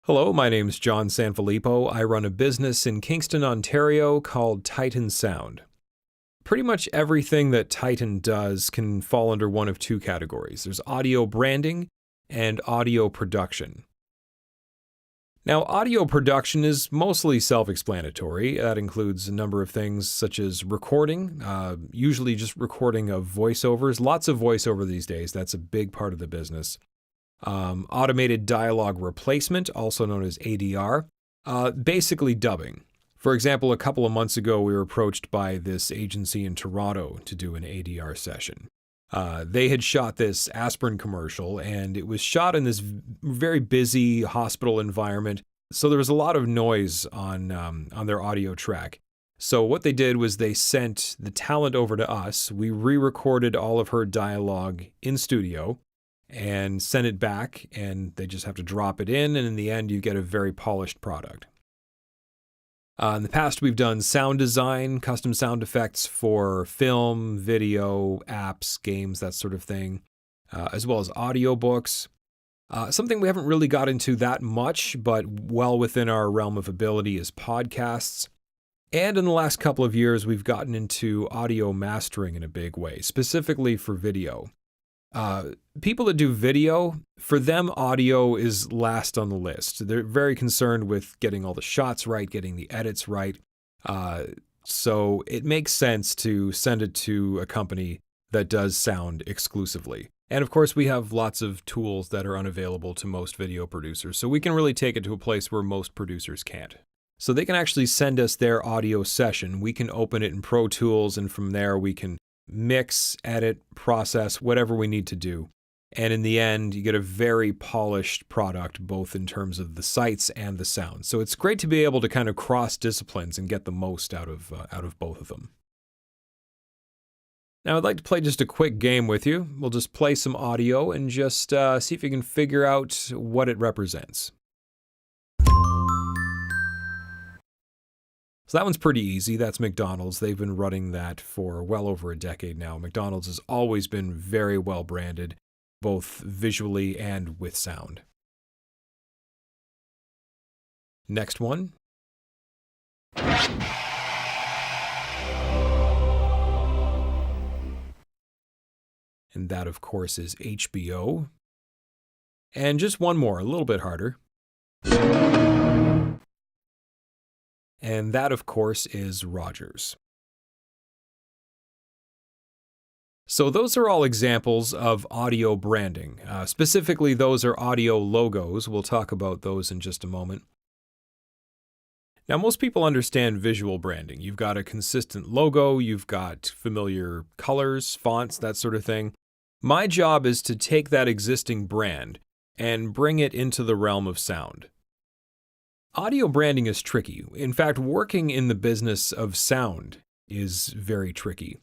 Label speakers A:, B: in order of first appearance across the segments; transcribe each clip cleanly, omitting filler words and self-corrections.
A: Hello, my name's John Sanfilippo. I run a business in Kingston, Ontario called Tyton Sound. Pretty much everything that Tyton does can fall under one of two categories. There's audio branding and audio production. Now, audio production is mostly self-explanatory. That includes a number of things such as recording, usually just recording of voiceovers. Lots of voiceover these days. That's a big part of the business. Automated dialogue replacement, also known as ADR, basically dubbing. For example, a couple of months ago, we were approached by this agency in Toronto to do an ADR session. They had shot this aspirin commercial, and it was shot in this very busy hospital environment, so there was a lot of noise on their audio track. So what they did was they sent the talent over to us. We re-recorded all of her dialogue in studio and send it back, and they just have to drop it in, and in the end, you get a very polished product. In the past, we've done sound design, custom sound effects for film, video, apps, games, that sort of thing, as well as audiobooks. Something we haven't really got into that much, but well within our realm of ability is podcasts. And in the last couple of years, we've gotten into audio mastering in a big way, specifically for video. People that do video, for them, audio is last on the list. They're very concerned with getting all the shots right, getting the edits right. So it makes sense to send it to a company that does sound exclusively. And of course, we have lots of tools that are unavailable to most video producers, so we can really take it to a place where most producers can't. So they can actually send us their audio session. We can open it in Pro Tools, and from there we can mix, edit, process, whatever we need to do. And in the end, you get a very polished product, both in terms of the sights and the sound. So it's great to be able to kind of cross disciplines and get the most out of both of them. Now, I'd like to play just a quick game with you. We'll just play some audio and just see if you can figure out what it represents. So that one's pretty easy. That's McDonald's. They've been running that for well over a decade now. McDonald's has always been very well branded, both visually and with sound. Next one. And that, of course, is HBO. And just one more, a little bit harder. And that, of course, is Rogers. So those are all examples of audio branding. Specifically, those are audio logos. We'll talk about those in just a moment. Now, most people understand visual branding. You've got a consistent logo, you've got familiar colors, fonts, that sort of thing. My job is to take that existing brand and bring it into the realm of sound. Audio branding is tricky. In fact, working in the business of sound is very tricky.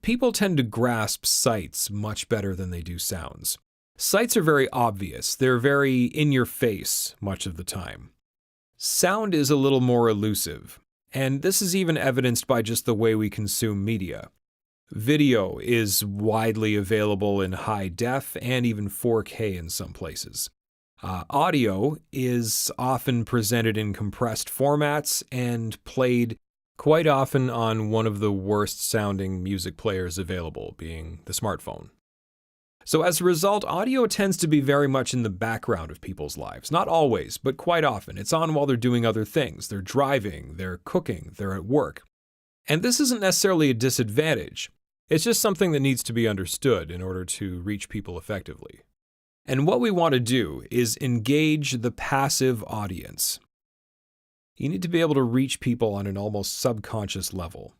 A: People tend to grasp sights much better than they do sounds. Sights are very obvious. They're very in your face much of the time. Sound is a little more elusive, and this is even evidenced by just the way we consume media. Video is widely available in high def and even 4K in some places. Audio is often presented in compressed formats and played quite often on one of the worst sounding music players available, being the smartphone. So as a result, audio tends to be very much in the background of people's lives. Not always, but quite often. It's on while they're doing other things. They're driving, they're cooking, they're at work. And this isn't necessarily a disadvantage. It's just something that needs to be understood in order to reach people effectively. And what we want to do is engage the passive audience. You need to be able to reach people on an almost subconscious level.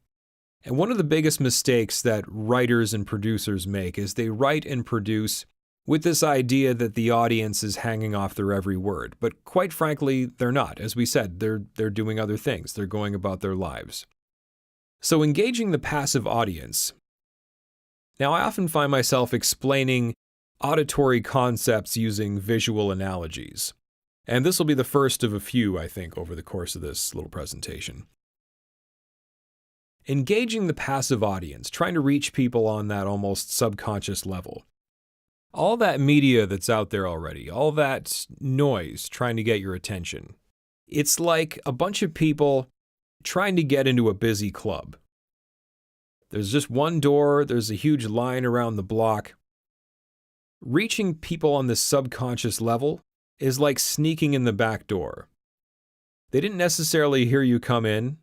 A: And one of the biggest mistakes that writers and producers make is they write and produce with this idea that the audience is hanging off their every word. But quite frankly, they're not. As we said, they're doing other things. They're going about their lives. So engaging the passive audience. Now, I often find myself explaining auditory concepts using visual analogies. And this will be the first of a few, I think, over the course of this little presentation. Engaging the passive audience, trying to reach people on that almost subconscious level. All that media that's out there already, all that noise trying to get your attention. It's like a bunch of people trying to get into a busy club. There's just one door, there's a huge line around the block. Reaching people on this subconscious level is like sneaking in the back door. They didn't necessarily hear you come in.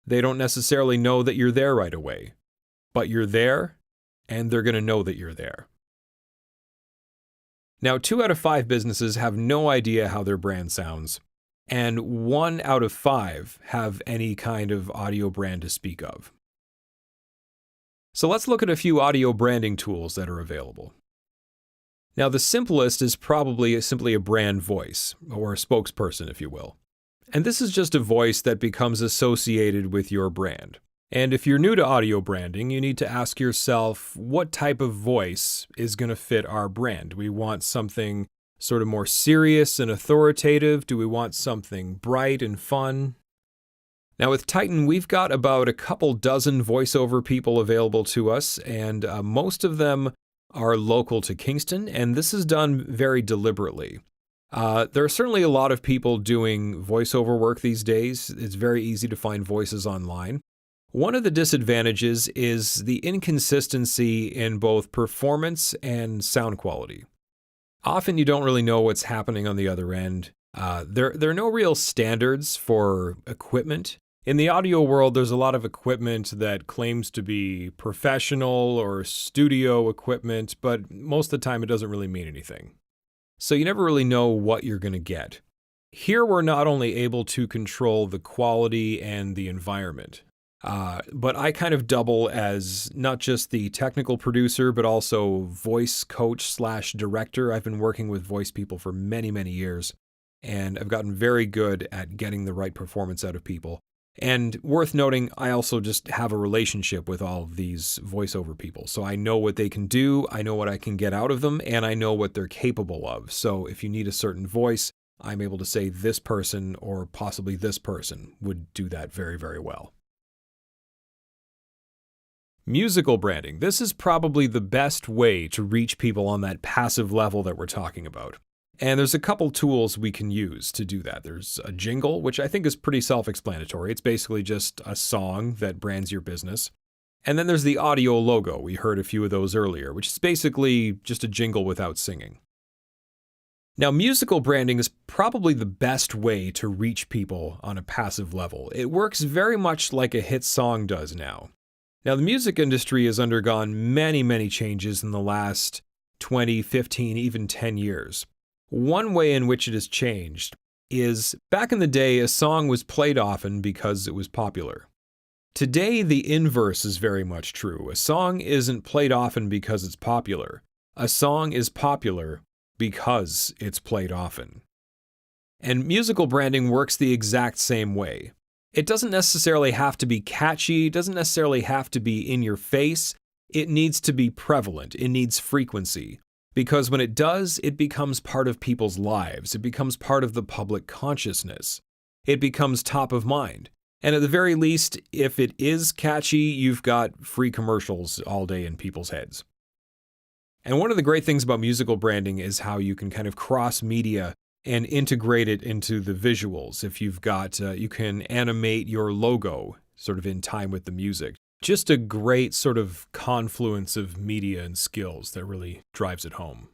A: They don't necessarily know that you're there right away. But you're there, and they're going to know that you're there. Now, 2 out of 5 businesses have no idea how their brand sounds, and 1 out of 5 have any kind of audio brand to speak of. So let's look at a few audio branding tools that are available. Now, the simplest is probably simply a brand voice, or a spokesperson, if you will. And this is just a voice that becomes associated with your brand. And if you're new to audio branding, you need to ask yourself, what type of voice is going to fit our brand? Do we want something sort of more serious and authoritative? Do we want something bright and fun? Now with Tyton, we've got about a couple dozen voiceover people available to us, and most of them are local to Kingston, and this is done very deliberately. There are certainly a lot of people doing voiceover work these days. It's very easy to find voices online. One of the disadvantages is the inconsistency in both performance and sound quality. Often you don't really know what's happening on the other end. There are no real standards for equipment. In the audio world, there's a lot of equipment that claims to be professional or studio equipment, but most of the time it doesn't really mean anything. So you never really know what you're going to get. Here we're not only able to control the quality and the environment, but I kind of double as not just the technical producer, but also voice coach / director. I've been working with voice people for many, many years, and I've gotten very good at getting the right performance out of people. And worth noting, I also just have a relationship with all of these voiceover people. So I know what they can do, I know what I can get out of them, and I know what they're capable of. So if you need a certain voice, I'm able to say this person or possibly this person would do that very, very well. Musical branding. This is probably the best way to reach people on that passive level that we're talking about. And there's a couple tools we can use to do that. There's a jingle, which I think is pretty self-explanatory. It's basically just a song that brands your business. And then there's the audio logo. We heard a few of those earlier, which is basically just a jingle without singing. Now, musical branding is probably the best way to reach people on a passive level. It works very much like a hit song does now. Now, the music industry has undergone many, many changes in the last 20, 15, even 10 years. One way in which it has changed is back in the day, a song was played often because it was popular. Today, the inverse is very much true. A song isn't played often because it's popular. A song is popular because it's played often. And musical branding works the exact same way. It doesn't necessarily have to be catchy, it doesn't necessarily have to be in your face. It needs to be prevalent, it needs frequency. Because when it does, it becomes part of people's lives. It becomes part of the public consciousness. It becomes top of mind. And at the very least, if it is catchy, you've got free commercials all day in people's heads. And one of the great things about musical branding is how you can kind of cross media and integrate it into the visuals. If you've got, you can animate your logo sort of in time with the music. Just a great sort of confluence of media and skills that really drives it home.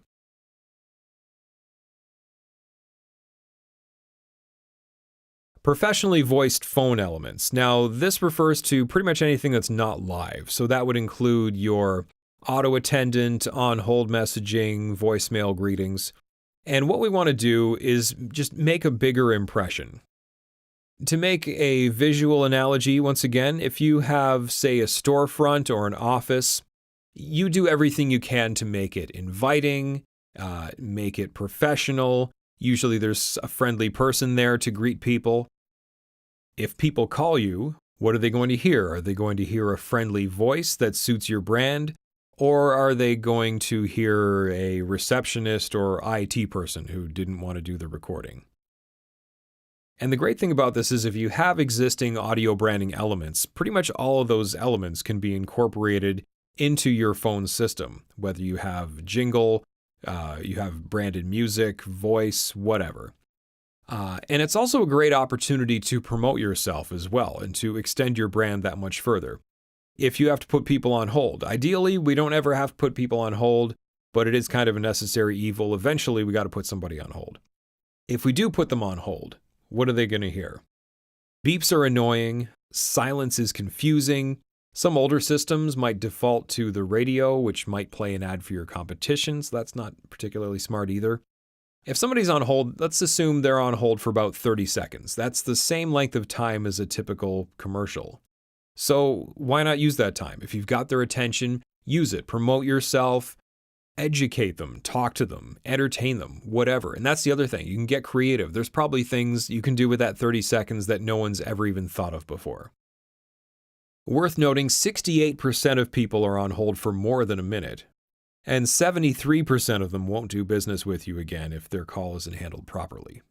A: Professionally voiced phone elements. Now, this refers to pretty much anything that's not live. So that would include your auto attendant, on-hold messaging, voicemail greetings. And what we want to do is just make a bigger impression. To make a visual analogy, once again, if you have, say, a storefront or an office, you do everything you can to make it inviting, make it professional. Usually there's a friendly person there to greet people. If people call you, what are they going to hear? Are they going to hear a friendly voice that suits your brand? Or are they going to hear a receptionist or IT person who didn't want to do the recording? And the great thing about this is if you have existing audio branding elements, pretty much all of those elements can be incorporated into your phone system, whether you have jingle You have branded music, voice, whatever. And it's also a great opportunity to promote yourself as well and to extend your brand that much further. If you have to put people on hold, ideally, we don't ever have to put people on hold, but it is kind of a necessary evil. Eventually, we got to put somebody on hold. If we do put them on hold, what are they going to hear? Beeps are annoying. Silence is confusing. Some older systems might default to the radio, which might play an ad for your competition, so that's not particularly smart either. If somebody's on hold, let's assume they're on hold for about 30 seconds. That's the same length of time as a typical commercial. So why not use that time? If you've got their attention, use it. Promote yourself, educate them, talk to them, entertain them, whatever. And that's the other thing. You can get creative. There's probably things you can do with that 30 seconds that no one's ever even thought of before. Worth noting, 68% of people are on hold for more than a minute, and 73% of them won't do business with you again if their call isn't handled properly.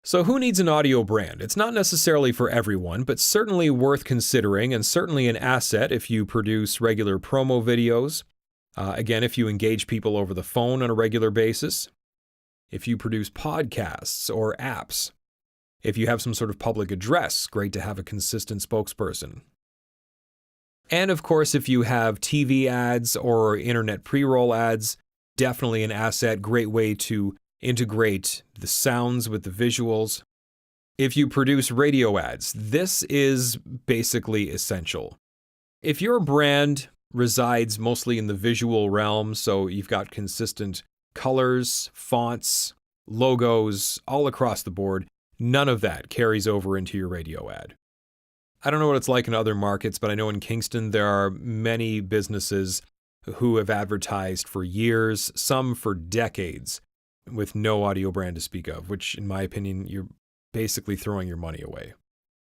A: So who needs an audio brand? It's not necessarily for everyone, but certainly worth considering and certainly an asset if you produce regular promo videos. Again, if you engage people over the phone on a regular basis, if you produce podcasts or apps, if you have some sort of public address, great to have a consistent spokesperson. And of course, if you have TV ads or internet pre-roll ads, definitely an asset, great way to integrate the sounds with the visuals. If you produce radio ads, this is basically essential. If your brand resides mostly in the visual realm, so you've got consistent colors, fonts, logos all across the board, none of that carries over into your radio ad. I don't know what it's like in other markets, but I know in Kingston there are many businesses who have advertised for years, some for decades, with no audio brand to speak of, which in my opinion, you're basically throwing your money away.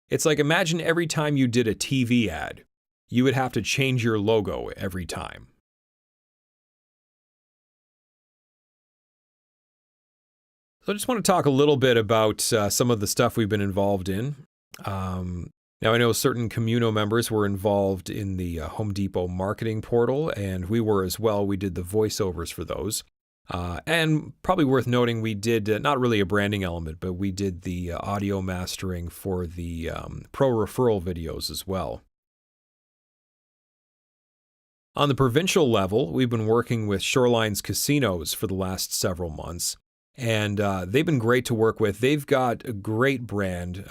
A: It's like, imagine every time you did a TV ad, you would have to change your logo every time. So I just want to talk a little bit about some of the stuff we've been involved in. Now, I know certain Communo members were involved in the Home Depot marketing portal, and we were as well. We did the voiceovers for those. And probably worth noting, we did not really a branding element, but we did the audio mastering for the pro referral videos as well. On the provincial level, we've been working with Shoreline's casinos for the last several months, and they've been great to work with. They've got a great brand.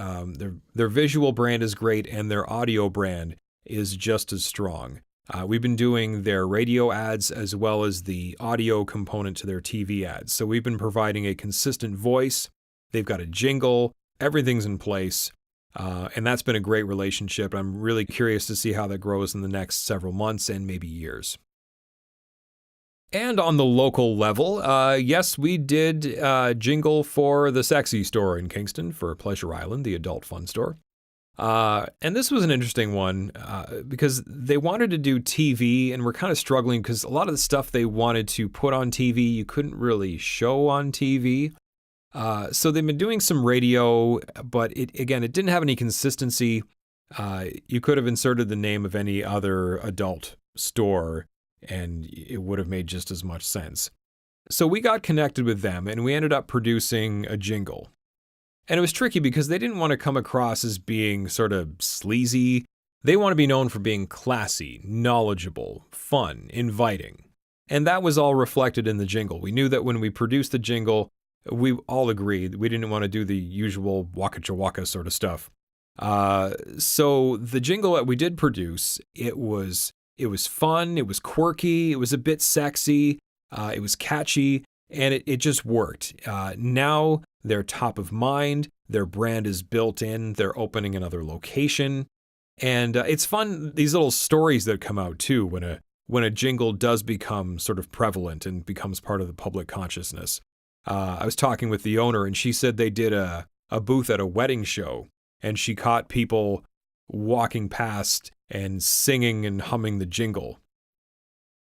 A: Their visual brand is great, and their audio brand is just as strong. We've been doing their radio ads as well as the audio component to their TV ads. So we've been providing a consistent voice. They've got a jingle. Everything's in place. And that's been a great relationship. I'm really curious to see how that grows in the next several months and maybe years. And on the local level, yes, we did jingle for the Sexy store in Kingston for Pleasure Island, the adult fun store. And this was an interesting one because they wanted to do TV and we're kind of struggling because a lot of the stuff they wanted to put on TV, you couldn't really show on TV. So they've been doing some radio, but it didn't have any consistency. You could have inserted the name of any other adult store and it would have made just as much sense. So we got connected with them and we ended up producing a jingle. And it was tricky because they didn't want to come across as being sort of sleazy. They want to be known for being classy, knowledgeable, fun, inviting. And that was all reflected in the jingle. We knew that when we produced the jingle, we all agreed we didn't want to do the usual waka chawaka sort of stuff. So the jingle that we did produce, it was fun, it was quirky, it was a bit sexy, it was catchy, and it just worked. Now they're top of mind, their brand is built in, they're opening another location. And it's fun, these little stories that come out too when a jingle does become sort of prevalent and becomes part of the public consciousness. I was talking with the owner and she said they did a booth at a wedding show and she caught people walking past and singing and humming the jingle.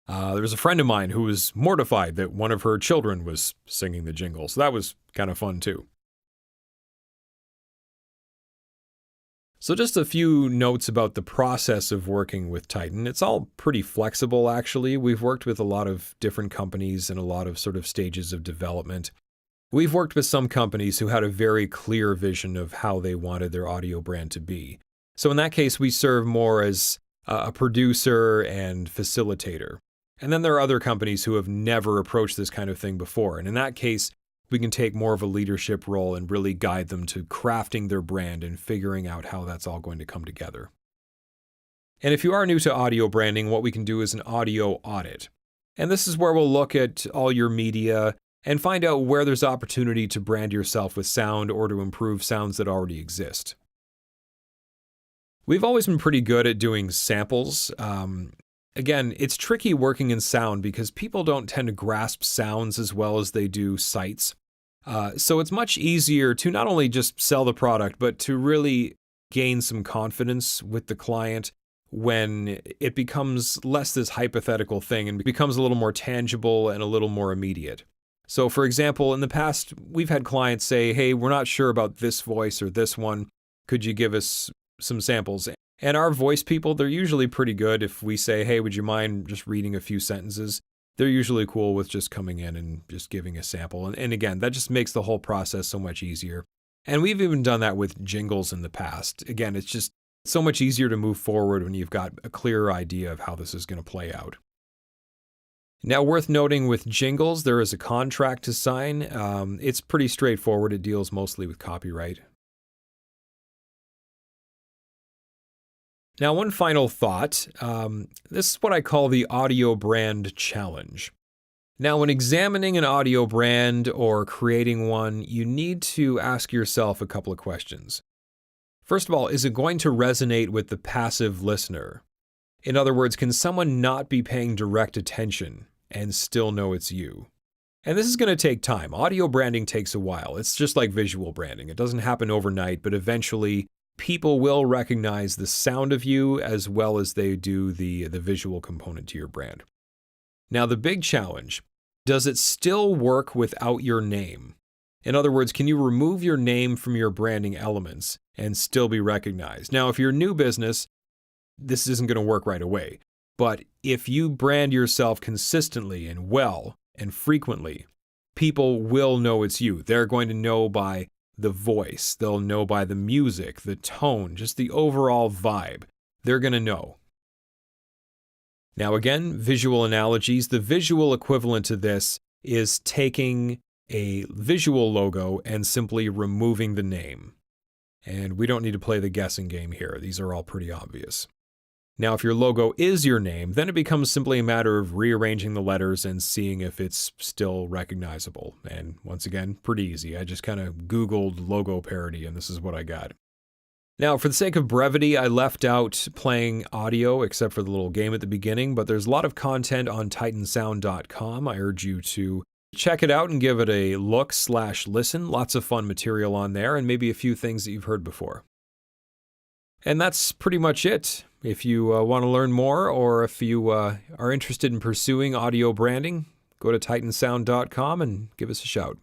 A: There was a friend of mine who was mortified that one of her children was singing the jingle, so that was kind of fun too. So just a few notes about the process of working with Tyton. It's all pretty flexible, actually. We've worked with a lot of different companies and a lot of sort of stages of development. We've worked with some companies who had a very clear vision of how they wanted their audio brand to be. So in that case, we serve more as a producer and facilitator. And then there are other companies who have never approached this kind of thing before. And in that case, we can take more of a leadership role and really guide them to crafting their brand and figuring out how that's all going to come together. And if you are new to audio branding, what we can do is an audio audit. And this is where we'll look at all your media and find out where there's opportunity to brand yourself with sound or to improve sounds that already exist. We've always been pretty good at doing samples. Again, it's tricky working in sound because people don't tend to grasp sounds as well as they do sights. So it's much easier to not only just sell the product, but to really gain some confidence with the client when it becomes less this hypothetical thing and becomes a little more tangible and a little more immediate. So for example, in the past, we've had clients say, hey, we're not sure about this voice or this one. Could you give us some samples? And our voice people, they're usually pretty good. If we say, hey, would you mind just reading a few sentences? They're usually cool with just coming in and just giving a sample. And again, that just makes the whole process so much easier. And we've even done that with jingles in the past. Again, it's just so much easier to move forward when you've got a clearer idea of how this is going to play out. Now, worth noting with jingles, there is a contract to sign. It's pretty straightforward. It deals mostly with copyright. Now, one final thought. This is what I call the audio brand challenge. Now, when examining an audio brand or creating one, you need to ask yourself a couple of questions. First of all, is it going to resonate with the passive listener? In other words, can someone not be paying direct attention and still know it's you? And this is going to take time. Audio branding takes a while. It's just like visual branding. It doesn't happen overnight, but eventually people will recognize the sound of you as well as they do the visual component to your brand. Now, the big challenge, does it still work without your name? In other words, can you remove your name from your branding elements and still be recognized? Now, if you're a new business, this isn't going to work right away. But if you brand yourself consistently and well and frequently, people will know it's you. They're going to know by the voice. They'll know by the music, the tone, just the overall vibe. They're going to know. Now again, visual analogies. The visual equivalent to this is taking a visual logo and simply removing the name. And we don't need to play the guessing game here. These are all pretty obvious. Now, if your logo is your name, then it becomes simply a matter of rearranging the letters and seeing if it's still recognizable. And once again, pretty easy. I just kind of Googled logo parody and this is what I got. Now, for the sake of brevity, I left out playing audio except for the little game at the beginning, but there's a lot of content on TytonSound.com. I urge you to check it out and give it a look/listen. Lots of fun material on there and maybe a few things that you've heard before. And that's pretty much it. If you want to learn more or if you are interested in pursuing audio branding, go to TytonSound.com and give us a shout.